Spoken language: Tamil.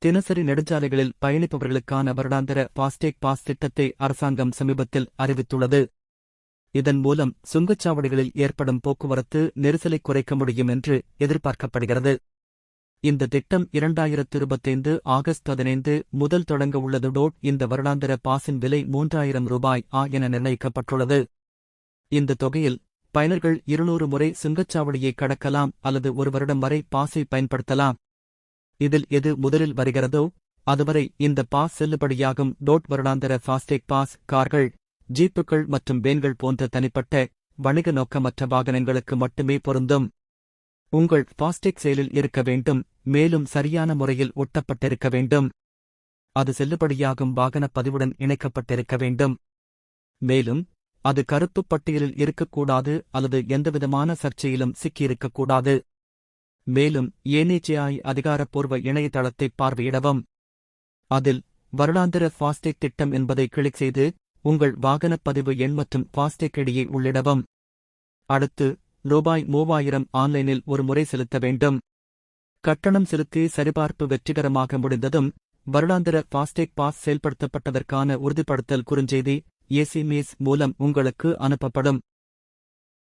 தினசரி நெடுஞ்சாலைகளில் பயணிப்பவர்களுக்கான வருடாந்திர ஃபாஸ்டேக் பாஸ் திட்டத்தை அரசாங்கம் சமீபத்தில் அறிவித்துள்ளது. இதன் மூலம் சுங்கச்சாவடிகளில் ஏற்படும் போக்குவரத்து நெரிசலை குறைக்க முடியும் என்று எதிர்பார்க்கப்படுகிறது. இந்த திட்டம் 2025 ஆகஸ்ட் 15 முதல் தொடங்க உள்ளது. இந்த வருடாந்திர பாஸின் விலை ரூ. 3000 என நிர்ணயிக்கப்பட்டுள்ளது. இந்த தொகையில் பயனர்கள் 200 முறை சுங்கச்சாவடியை கடக்கலாம் அல்லது 1 வருடம் வரை பாஸை பயன்படுத்தலாம். இதில் எது முதலில் வருகிறதோ அதுவரை இந்த பாஸ் செல்லுபடியாகும். வருடாந்திர ஃபாஸ்டேக் பாஸ் கார்கள், ஜீப்புகள் மற்றும் வேன்கள் போன்ற தனிப்பட்ட வணிக நோக்கமற்ற வாகனங்களுக்கு மட்டுமே பொருந்தும். உங்கள் ஃபாஸ்டேக் செயலில் இருக்க வேண்டும், மேலும் சரியான முறையில் ஒட்டப்பட்டிருக்க வேண்டும். அது செல்லுபடியாகும் வாகனப் பதிவுடன் இணைக்கப்பட்டிருக்க வேண்டும். மேலும் அது கருப்பு பட்டியலில் இருக்கக்கூடாது அல்லது எந்தவிதமான சர்ச்சையிலும் சிக்கியிருக்கக்கூடாது. மேலும் NHAI அதிகாரப்பூர்வ இணையதளத்தை பார்வையிடவும். அதில் வருடாந்திர ஃபாஸ்டேக் திட்டம் என்பதை கிளிக் செய்து உங்கள் வாகனப் பதிவு எண் மற்றும் ஃபாஸ்டேக் ஐடியை உள்ளிடவும். அடுத்து ரூபாய் 3000 ஆன்லைனில் ஒரு முறை செலுத்த வேண்டும். கட்டணம் செலுத்தி சரிபார்ப்பு வெற்றிகரமாக முடிந்ததும் வருடாந்திர ஃபாஸ்டேக் பாஸ் செயல்படுத்தப்பட்டதற்கான உறுதிப்படுத்தல் குறுஞ்செய்தி SMS மூலம் உங்களுக்கு அனுப்பப்படும்.